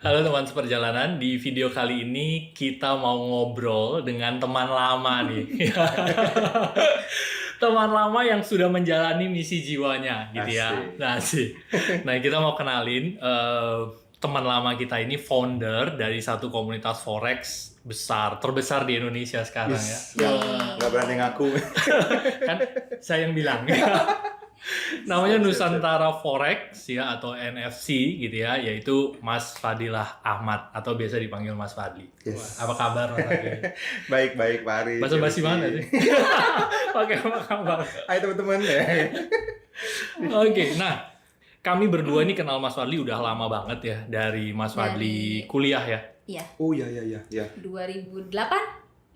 Halo teman seperjalanan, di video kali ini kita mau ngobrol dengan teman lama nih. Teman lama yang sudah menjalani misi jiwanya gitu ya. Asik. Nah, sih. Nah, kita mau kenalin teman lama kita ini founder dari satu komunitas forex terbesar di Indonesia sekarang ya. Yes, nggak berani ngaku. Kan saya yang bilang. Namanya Nusantara Forex ya atau NFC gitu ya, yaitu Mas Fadilah Ahmad atau biasa dipanggil Mas Fadli. Yes. Wah, apa kabar Mas Fadli? Baik Pak Ari. Bahasa basi mana sih? Oke, apa kabar? Hai teman-teman ya. Oke, nah kami berdua ini kenal Mas Fadli udah lama banget ya, dari Mas Fadli kuliah ya. Iya, Oh ya. 2008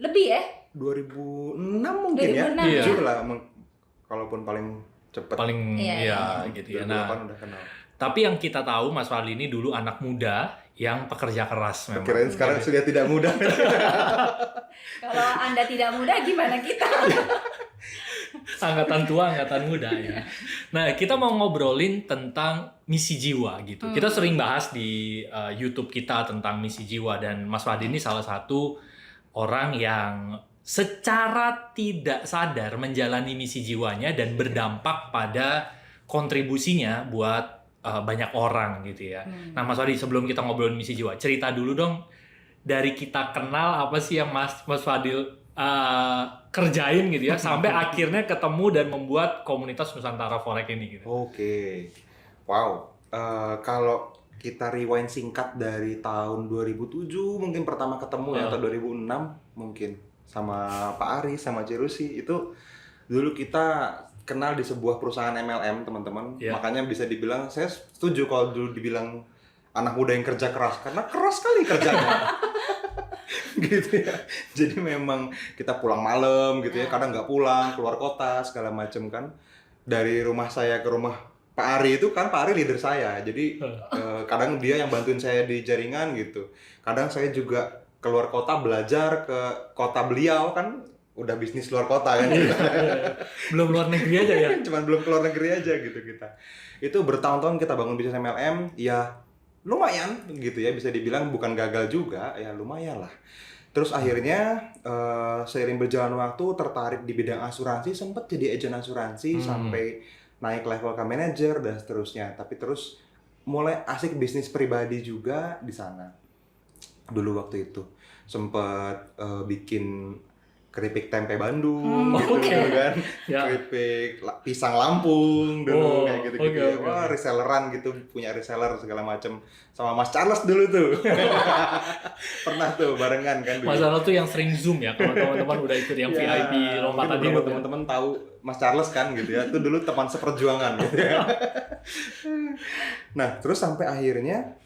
lebih ya? 2006 mungkin 2006. ya. Iya. Jujur lah, kalaupun paling cepet. Paling Iya, ya iya. gitu ya. 2008 Nah, udah kenal. tapi yang kita tahu Mas Fadli ini dulu anak muda yang pekerja keras memang. Kirain sekarang sudah tidak mudah. Kalau Anda tidak muda, gimana kita? Angkatan tua, angkatan muda ya. Nah, kita mau ngobrolin tentang misi jiwa gitu. Kita sering bahas di YouTube kita tentang misi jiwa dan Mas Fadli ini salah satu orang yang secara tidak sadar menjalani misi jiwanya dan berdampak pada kontribusinya buat banyak orang gitu ya. Nah, Mas Fadli, sebelum kita ngobrolin misi jiwa, cerita dulu dong dari kita kenal apa sih yang Mas Fadil kerjain gitu ya sampai akhirnya ketemu dan membuat komunitas Nusantara Forex ini gitu. Oke. Wow. Kalau kita rewind singkat dari tahun 2007 mungkin pertama ketemu ya, atau 2006 mungkin sama Pak Ari sama Cerusi itu dulu kita kenal di sebuah perusahaan MLM teman-teman. Iya. Makanya bisa dibilang saya setuju kalau dulu dibilang anak muda yang kerja keras karena keras sekali kerjanya. Gitu ya. Jadi memang kita pulang malam gitu ya, kadang nggak pulang, keluar kota segala macam kan. Dari rumah saya ke rumah Pak Ari itu kan Pak Ari leader saya. Jadi kadang dia yang bantuin saya di jaringan gitu. Kadang saya juga keluar kota belajar ke kota beliau kan, udah bisnis luar kota kan. Belum luar negeri aja ya. Cuman belum keluar negeri aja gitu kita. Itu bertahun-tahun kita bangun bisnis MLM, ya lumayan gitu ya, bisa dibilang bukan gagal juga, ya lumayan lah. Terus akhirnya seiring berjalan waktu tertarik di bidang asuransi, sempat jadi agen asuransi sampai naik level ke manajer dan seterusnya. Tapi terus mulai asik bisnis pribadi juga di sana. Dulu waktu itu sempat bikin keripik tempe Bandung gitu kan, Ya. keripik pisang Lampung dulu kayak gitu-gitu. Oke. Wah, reselleran gitu, punya reseller segala macam sama Mas Charles dulu tuh. Pernah tuh barengan kan dulu. Masalah tuh yang sering Zoom ya, kalau teman-teman udah ikut yang Ya, VIP lompatan mungkin itu. beberapa teman-teman tahu Mas Charles kan gitu ya. Itu dulu teman seperjuangan gitu ya. Nah, terus sampai akhirnya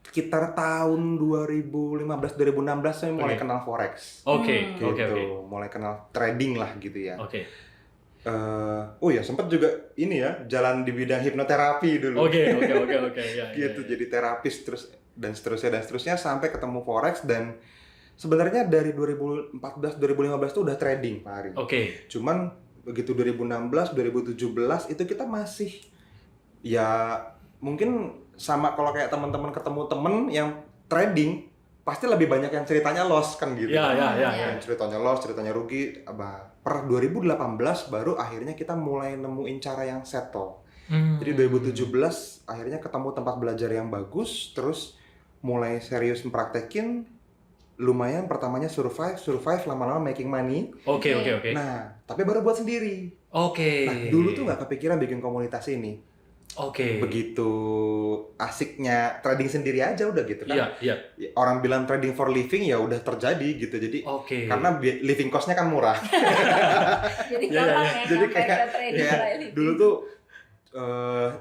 sekitar tahun 2015-2016 saya mulai Oke. kenal forex. Oke. Gitu. Mulai kenal trading lah gitu ya. Oke. Oh ya, sempat juga ini ya, jalan di bidang hipnoterapi dulu. Oke. Ya, Gitu, ya. jadi terapis terus dan seterusnya sampai ketemu forex. Dan sebenarnya dari 2014-2015 itu udah trading Pak Ari. Oke. Cuman begitu 2016-2017 itu kita masih ya mungkin sama kalau kayak teman-teman ketemu temen yang trading pasti lebih banyak yang ceritanya loss kan gitu. Ya. Yang ceritanya loss, ceritanya rugi. Per 2018 baru akhirnya kita mulai nemuin cara yang settle. Jadi 2017 akhirnya ketemu tempat belajar yang bagus, terus mulai serius mempraktekin. Lumayan pertamanya survive lama-lama making money. Oke. Nah, tapi baru buat sendiri. Oke. Nah, dulu tuh nggak kepikiran bikin komunitas ini. Oke. Begitu asiknya trading sendiri aja udah gitu kan. Iya. Orang bilang trading for living ya udah terjadi gitu. Jadi Oke. karena living cost-nya kan murah. Jadi Iya, gampang iya. ya, Jadi sampai kayak ke trading ya, lain. dulu tuh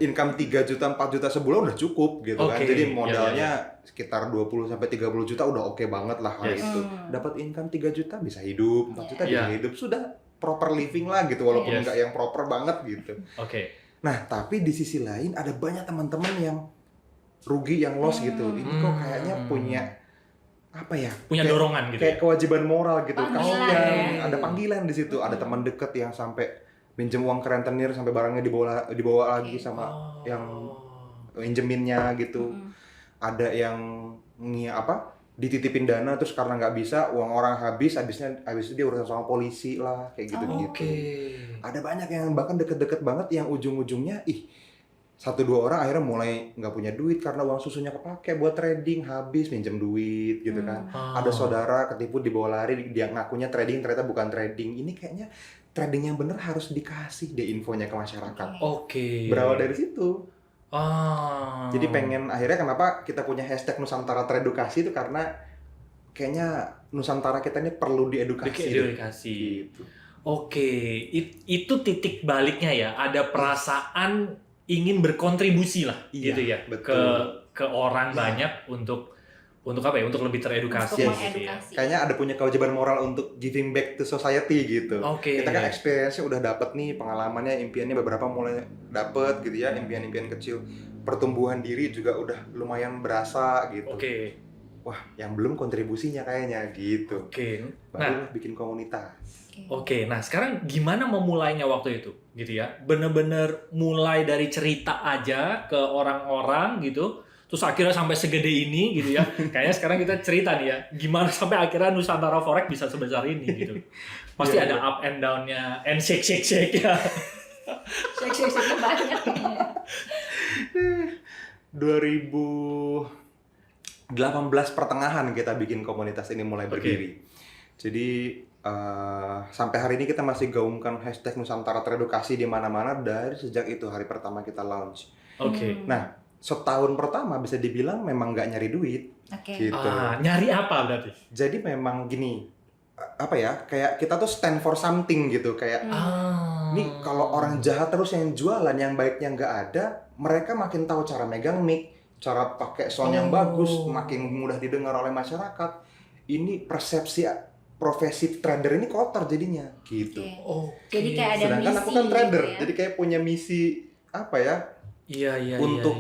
income 3 juta 4 juta sebulan udah cukup gitu kan. Oke. Jadi Iya, modalnya sekitar 20 sampai 30 juta udah oke banget lah hari Yes. itu. Dapat income 3 juta bisa hidup, 4 juta bisa Iya. hidup, sudah proper living lah gitu walaupun Yes. nggak yang proper banget gitu. Oke. Nah, tapi di sisi lain ada banyak teman-teman yang rugi, yang loss gitu. Ini kok kayaknya punya apa ya? Punya Kayak- dorongan gitu Kayak ya? kewajiban moral gitu. Panggilan Kasihan, ya. ada panggilan di situ. Ada teman deket yang sampai minjem uang ke rentenir sampai barangnya dibawa lagi sama yang minjeminnya gitu. ada yang dititipin dana terus karena nggak bisa uang orang habis itu dia urusan sama polisi lah kayak gitu-gitu. Oke. Ada banyak yang bahkan deket-deket banget yang ujung-ujungnya satu dua orang akhirnya mulai nggak punya duit karena uang susunya kepake buat trading, habis minjem duit gitu kan. Ada saudara ketipu dibawa lari, dia ngakunya trading ternyata bukan trading. Ini kayaknya trading yang bener harus dikasih deh infonya ke masyarakat. Oke. Berawal dari situ. Jadi pengen akhirnya kenapa kita punya hashtag Nusantara Teredukasi itu karena kayaknya Nusantara kita ini perlu diedukasi. Gitu. Oke, itu titik baliknya ya. Ada perasaan ingin berkontribusi lah, gitu ya, betul. ke orang banyak untuk apa ya? Untuk lebih teredukasi. Untuk gitu ya. Kayaknya ada punya kewajiban moral untuk giving back to society gitu. Oke. Kita kan experience-nya udah dapet nih, pengalamannya, impiannya beberapa mulai dapet gitu ya, impian-impian kecil. Pertumbuhan diri juga udah lumayan berasa gitu. Oke. Wah, yang belum kontribusinya kayaknya gitu. Oke. Baru bikin komunitas. Oke, nah sekarang gimana memulainya waktu itu, gitu ya? Bener-bener mulai dari cerita aja ke orang-orang gitu, terus akhirnya sampai segede ini gitu ya. Kayaknya sekarang kita cerita nih ya, gimana sampai akhirnya Nusantara Forex bisa sebesar ini gitu. Pasti ada up and down-nya, and shake ya. Shake-nya banyak. 2018 pertengahan kita bikin komunitas ini mulai berdiri. Jadi sampai hari ini kita masih gaungkan hashtag Nusantara Teredukasi di mana-mana dari sejak itu hari pertama kita launch. Oke. Nah, setahun pertama bisa dibilang memang nggak nyari duit. Gitu. Nyari apa berarti? Jadi memang gini, kayak kita tuh stand for something gitu, kayak nih kalau orang jahat terus yang jualan, yang baiknya nggak ada, mereka makin tahu cara megang mic, cara pakai sound yang bagus, makin mudah didengar oleh masyarakat. Ini persepsi profesi trader ini kotor jadinya gitu. Jadi kayak ada sedangkan misi. Aku kan trader, gitu ya? jadi kayak punya misi untuk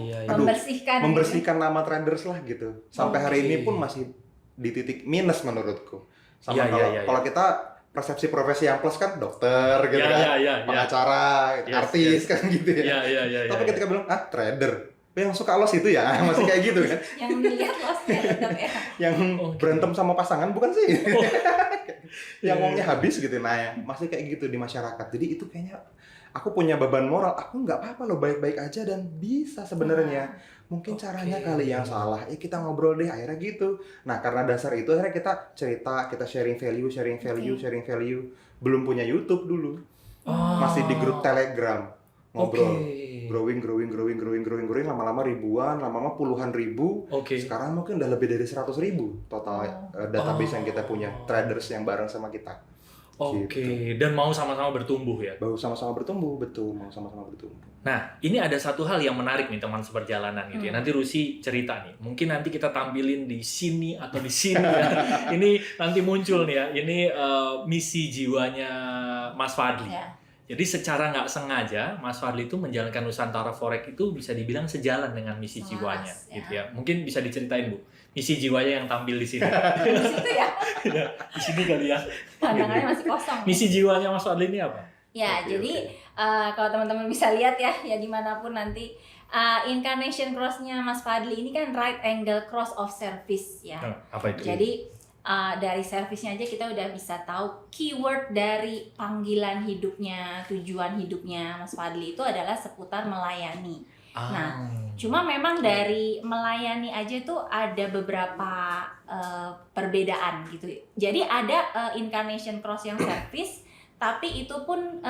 membersihkan nama traders lah gitu. Sampai hari ini pun masih di titik minus menurutku. Sama kalau kita persepsi profesi yang plus kan dokter gitu pengacara, artis kan gitu ya. Tapi ketika bilang trader, yang suka los itu ya masih kayak gitu kan. Yang dilihat los tetap ya. Yang berantem sama pasangan bukan sih? Yang uangnya habis gitu. Nah, masih kayak gitu di masyarakat. Jadi itu kayaknya aku punya beban moral. Aku nggak apa-apa loh, baik-baik aja dan bisa sebenarnya. Mungkin caranya kali yang salah. Kita ngobrol deh akhirnya gitu. Nah, karena dasar itu akhirnya kita cerita, kita sharing value. Belum punya YouTube dulu. Masih di grup Telegram ngobrol. Growing, lama-lama ribuan, lama-lama puluhan ribu. Sekarang mungkin udah lebih dari 100.000 total database yang kita punya, traders yang bareng sama kita. Gitu. Dan mau sama-sama bertumbuh ya? Mau sama-sama bertumbuh, betul, mau sama-sama bertumbuh. Nah, ini ada satu hal yang menarik nih teman seperjalanan gitu ya. Nanti Rusi cerita nih, mungkin nanti kita tampilin di sini atau di sini ya. Ini nanti muncul nih ya, ini misi jiwanya Mas Fadli. Jadi secara nggak sengaja, Mas Fadli itu menjalankan Nusantara Forex itu bisa dibilang sejalan dengan misi jiwanya, gitu ya. Mungkin bisa diceritain, Bu, misi jiwanya yang tampil di sini. Di situ ya? Di sini kali ya. Pandangannya masih kosong. Misi jiwanya Mas Fadli ini apa? Ya, jadi kalau teman-teman bisa lihat ya dimanapun nanti, incarnation cross-nya Mas Fadli ini kan right angle cross of service ya. Apa itu? Jadi dari servisnya aja kita udah bisa tahu keyword dari panggilan hidupnya, tujuan hidupnya Mas Fadli itu adalah seputar melayani. Nah, cuma memang dari melayani aja itu ada beberapa perbedaan gitu. Jadi ada incarnation cross yang service, tapi itu pun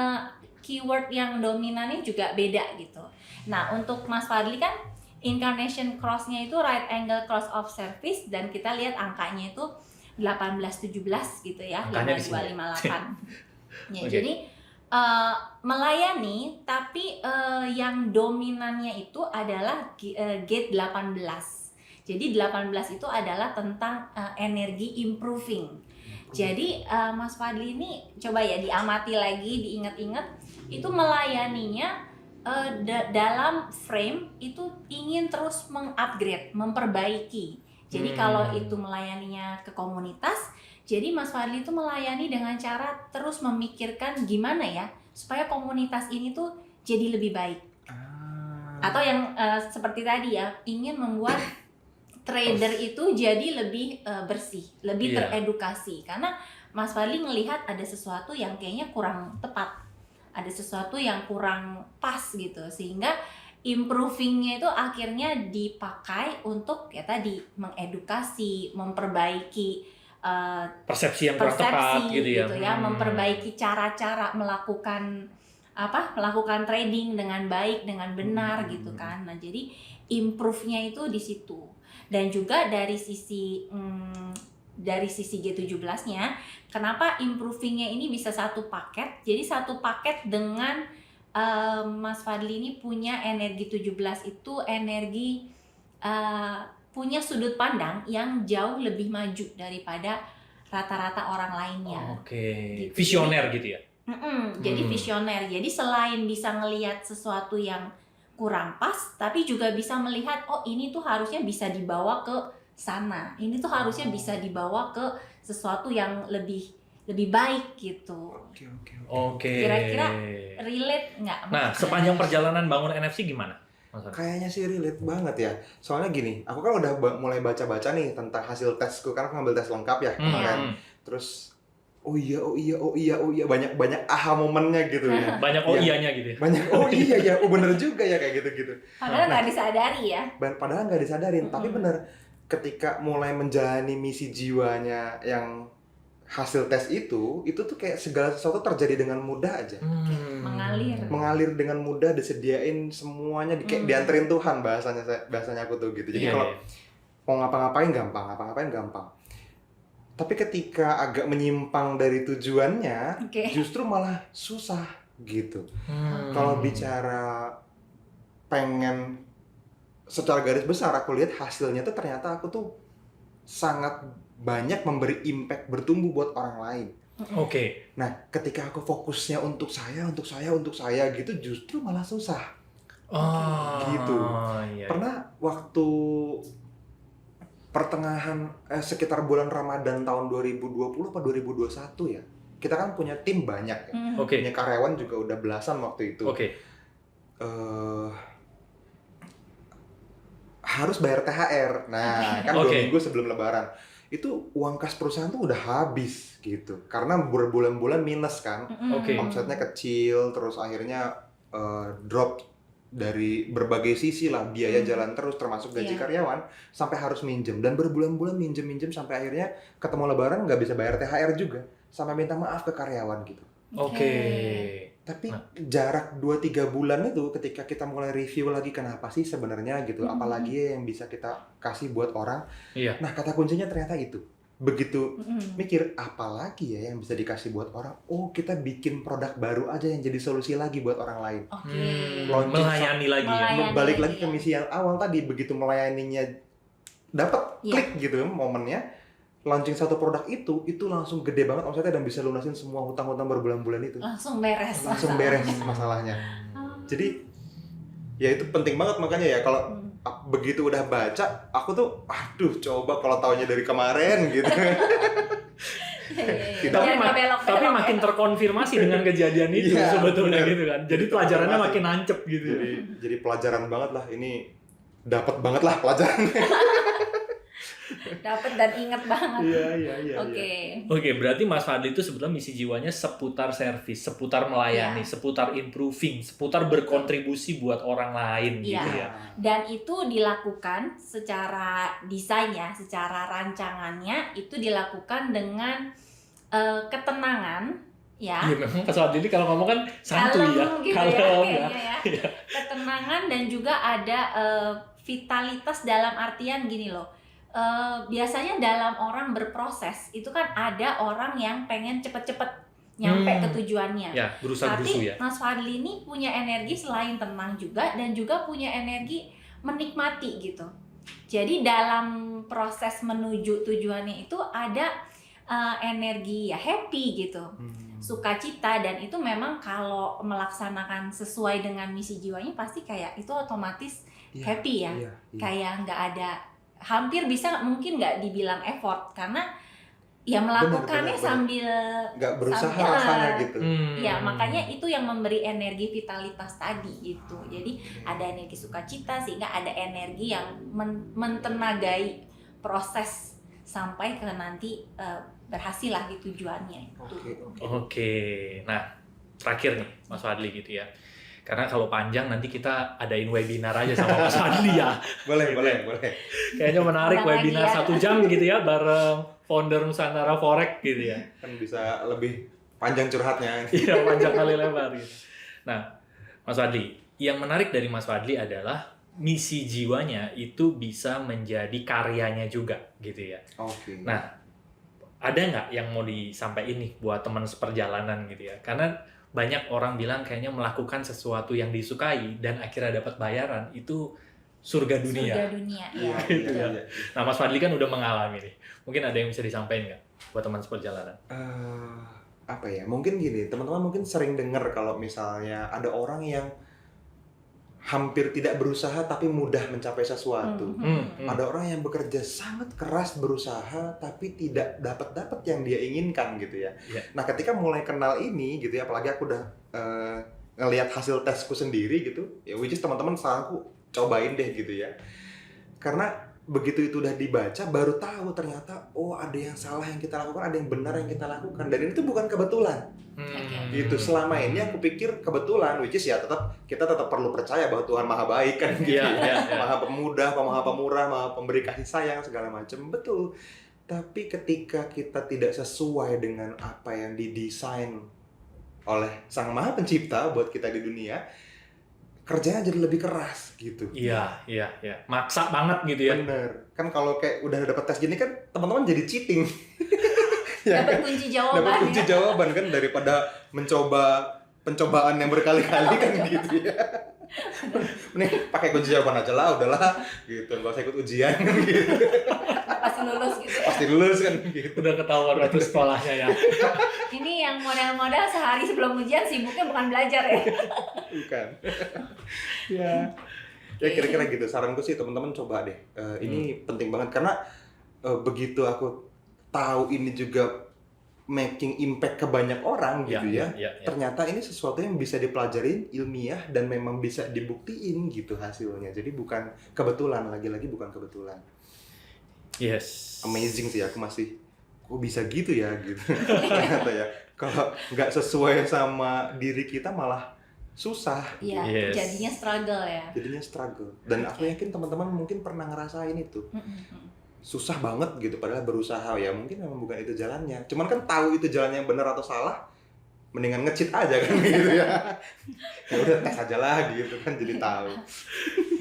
keyword yang dominannya juga beda gitu. Nah, untuk Mas Fadli kan incarnation cross-nya itu right angle cross of service, dan kita lihat angkanya itu 18-17 gitu ya, 5258. Jadi melayani, tapi yang dominannya itu adalah gate 18. Jadi 18 itu adalah tentang energi improving. Jadi Mas Fadli ini coba ya diamati lagi, diingat-ingat, itu melayaninya dalam frame itu ingin terus mengupgrade, memperbaiki. Jadi kalau itu melayaninya ke komunitas, jadi Mas Fadli itu melayani dengan cara terus memikirkan gimana ya supaya komunitas ini tuh jadi lebih baik. Atau yang seperti tadi ya, ingin membuat trader itu jadi lebih bersih, lebih Iya. teredukasi. Karena Mas Fadli ngelihat ada sesuatu yang kayaknya kurang tepat, ada sesuatu yang kurang pas gitu, sehingga improvingnya itu akhirnya dipakai untuk ya tadi mengedukasi, memperbaiki Persepsi yang kurang tepat persepsi gitu ya. memperbaiki cara-cara melakukan trading dengan baik, dengan benar gitu kan. Nah, jadi improve-nya itu di situ. Dan juga dari sisi G17-nya, kenapa improving-nya ini bisa satu paket? Jadi satu paket dengan Mas Fadli ini punya energi 17 itu energi punya sudut pandang yang jauh lebih maju daripada rata-rata orang lainnya. Oke. Gitu. Visioner gitu ya. Jadi visioner. Jadi selain bisa ngelihat sesuatu yang kurang pas, tapi juga bisa melihat oh ini tuh harusnya bisa dibawa ke sana. Ini tuh harusnya bisa dibawa ke sesuatu yang lebih baik gitu. Oke. Kira-kira relate nggak? Nah, sepanjang perjalanan bangun NFC gimana? Mas Fadli? Kayaknya sih relate banget ya. Soalnya gini, aku kan udah mulai baca-baca nih tentang hasil tesku, karena aku ngambil tes lengkap ya kemarin. Terus oh iya banyak aha momennya gitu ya. Banyak iyanya gitu ya. Banyak ya, bener juga ya kayak gitu-gitu. Padahal nggak disadari ya. Padahal nggak disadarin, tapi bener ketika mulai menjalani misi jiwanya yang hasil tes itu tuh kayak segala sesuatu terjadi dengan mudah aja. Mengalir dengan mudah, disediain semuanya, kayak dianterin Tuhan bahasanya aku tuh gitu. Jadi kalau mau ngapa-ngapain gampang. Tapi ketika agak menyimpang dari tujuannya, justru malah susah gitu. Kalau bicara pengen secara garis besar, aku lihat hasilnya tuh ternyata aku tuh sangat banyak memberi impact, bertumbuh buat orang lain. Oke. Nah, ketika aku fokusnya untuk saya gitu, justru malah susah. Gitu. Iya. Pernah waktu pertengahan sekitar bulan Ramadan tahun 2020 atau 2021 ya. Kita kan punya tim banyak ya. Punya karyawan juga udah belasan waktu itu. Harus bayar THR. Nah, kan 2 minggu sebelum Lebaran. Itu uang kas perusahaan tuh udah habis gitu. Karena berbulan-bulan minus kan. Omsetnya kecil, terus akhirnya drop dari berbagai sisi lah, biaya jalan terus termasuk gaji karyawan, sampai harus minjem, dan berbulan-bulan minjem sampai akhirnya ketemu Lebaran nggak bisa bayar THR juga, sampai minta maaf ke karyawan gitu. Tapi jarak 2-3 bulan itu ketika kita mulai review lagi kenapa sih sebenarnya gitu, apalagi yang bisa kita kasih buat orang. Nah, kata kuncinya ternyata itu. Begitu mikir apalagi ya yang bisa dikasih buat orang, oh kita bikin produk baru aja yang jadi solusi lagi buat orang lain. Melayani lagi ya. Balik lagi ke misi yang awal tadi, begitu melayaninya dapat klik gitu momennya, launching satu produk itu langsung gede banget omsetnya dan bisa lunasin semua hutang-hutang berbulan-bulan itu. Langsung beres masalahnya. Jadi ya itu penting banget, makanya ya kalau begitu udah baca, aku tuh aduh coba kalau taunya dari kemarin gitu. Tapi makin terkonfirmasi dengan kejadian itu sebetulnya gitu kan. Jadi pelajarannya makin nancep gitu. Jadi pelajaran banget lah ini, dapat banget lah pelajarannya. Dapat dan ingat banget. Iya. Oke, berarti Mas Fadli itu sebetulnya misi jiwanya seputar servis, seputar melayani, seputar improving, seputar berkontribusi buat orang lain gitu ya. Dan itu dilakukan secara desainnya, secara rancangannya itu dilakukan dengan ketenangan ya. Iya, memang Mas Fadli ini kalau ngomong kan santuy ya. Gitu kalem ya. Ketenangan dan juga ada vitalitas dalam artian gini loh. Biasanya dalam orang berproses itu kan ada orang yang pengen cepet-cepet nyampe ke tujuannya. Ya, berusaha-berusaha ya. Tapi Mas Fadli ini punya energi selain tenang juga, dan juga punya energi menikmati gitu. Jadi dalam proses menuju tujuannya itu ada energi ya happy gitu, sukacita, dan itu memang kalau melaksanakan sesuai dengan misi jiwanya pasti kayak itu otomatis happy ya. Kayak nggak ada, hampir bisa mungkin nggak dibilang effort, karena ya melakukannya Bener. sambil Nggak berusaha sambil- rasanya gitu. ya makanya itu yang memberi energi vitalitas tadi gitu. Jadi ada energi sukacita sehingga ada energi yang mentenagai proses sampai ke nanti berhasil lah di tujuannya itu. Oke. Nah, terakhir nih Mas Fadli gitu ya. Karena kalau panjang nanti kita adain webinar aja sama Mas Fadli ya. Boleh. Kayaknya menarik Ulang webinar lagi 1 ya. jam gitu ya bareng founder Nusantara Forex gitu ya. Kan bisa lebih panjang curhatnya. Iya, panjang kali lebar gitu. Nah, Mas Fadli, yang menarik dari Mas Fadli adalah misi jiwanya itu bisa menjadi karyanya juga gitu ya. Oke. Nah, ada nggak yang mau disampaikan nih buat teman seperjalanan gitu ya? Karena banyak orang bilang kayaknya melakukan sesuatu yang disukai dan akhirnya dapat bayaran itu surga dunia. Surga dunia ya. Gitu ya. Nah, Mas Fadli kan udah mengalami nih. Mungkin ada yang bisa disampaikan nggak buat teman seperjalanan? Apa ya? Mungkin gini, teman-teman mungkin sering dengar kalau misalnya ada orang yang hampir tidak berusaha tapi mudah mencapai sesuatu. Ada orang yang bekerja sangat keras berusaha tapi tidak dapat yang dia inginkan gitu ya. Iya. Nah, ketika mulai kenal ini gitu ya, apalagi aku udah ngelihat hasil tesku sendiri gitu, ya which is teman-teman saranku cobain deh gitu ya. Karena begitu itu udah dibaca baru tahu ternyata ada yang salah yang kita lakukan, ada yang benar yang kita lakukan, dan itu bukan kebetulan. Gitu. Selama ini aku pikir kebetulan, which is ya kita tetap perlu percaya bahwa Tuhan Maha Baik kan gitu. Iya. Maha Pemudah, Maha Pemurah, Maha Pemberi kasih sayang segala macam. Betul. Tapi ketika kita tidak sesuai dengan apa yang didesain oleh Sang Maha Pencipta buat kita di dunia, kerjanya jadi lebih keras gitu. Iya. Maksa banget gitu ya. Bener. Kan kalau kayak udah dapet tes gini kan teman-teman jadi cheating. Ya Dapat kan? kunci jawaban Dapat kunci ya. jawaban kan, daripada mencoba pencobaan yang berkali-kali kan gitu ya. Nih pakai kunci jawaban aja lah, udahlah gitu, nggak usah ikut ujian kan gitu. Pasti lulus gitu ya. Pasti lulus kan gitu. Udah ketahuan waktu sekolahnya ya. Ini yang model-model sehari sebelum ujian sibuknya bukan belajar ya. Bukan. Ya kira-kira gitu. Saranku sih teman-teman coba deh. Ini penting banget karena begitu aku tahu ini juga making impact ke banyak orang gitu ya. Ternyata ini sesuatu yang bisa dipelajarin ilmiah dan memang bisa dibuktiin gitu hasilnya. Jadi bukan kebetulan, lagi-lagi bukan kebetulan. Yes. Amazing sih, aku masih kok bisa gitu ya gitu. Ternyata ya kalau nggak sesuai sama diri kita malah susah. Iya, Yes. jadinya struggle ya. Jadinya struggle. Dan aku yakin teman-teman mungkin pernah ngerasain itu. Susah banget gitu padahal berusaha, ya mungkin memang bukan itu jalannya. Cuman kan tahu itu jalannya yang benar atau salah, mendingan nge-cheat aja kan gitu ya. Ya udah tes aja lah gitu kan, jadi tahu.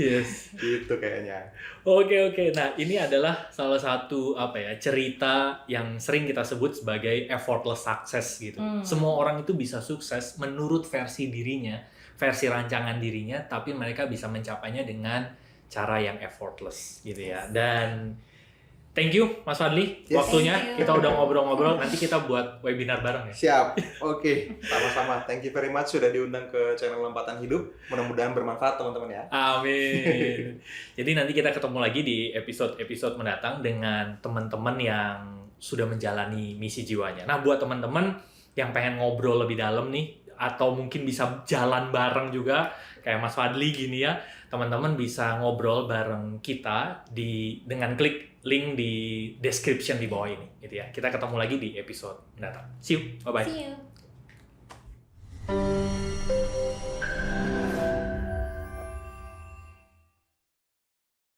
Yes. Gitu kayaknya. Oke. Nah, ini adalah salah satu cerita yang sering kita sebut sebagai effortless success gitu. Semua orang itu bisa sukses menurut versi dirinya, versi rancangan dirinya, tapi mereka bisa mencapainya dengan cara yang effortless gitu ya. Dan thank you Mas Fadli, Yes. waktunya Thank you. kita udah ngobrol-ngobrol. Nanti kita buat webinar bareng ya. Siap. Oke, sama-sama. Thank you very much sudah diundang ke channel Lompatan Hidup. Mudah-mudahan bermanfaat teman-teman ya. Amin. Jadi nanti kita ketemu lagi di episode-episode mendatang dengan teman-teman yang sudah menjalani misi jiwanya. Nah, buat teman-teman yang pengen ngobrol lebih dalam nih, atau mungkin bisa jalan bareng juga, kayak Mas Fadli gini ya, teman-teman bisa ngobrol bareng kita dengan klik link di description di bawah ini, gitu ya. Kita ketemu lagi di episode mendatang. See you, bye-bye. See you.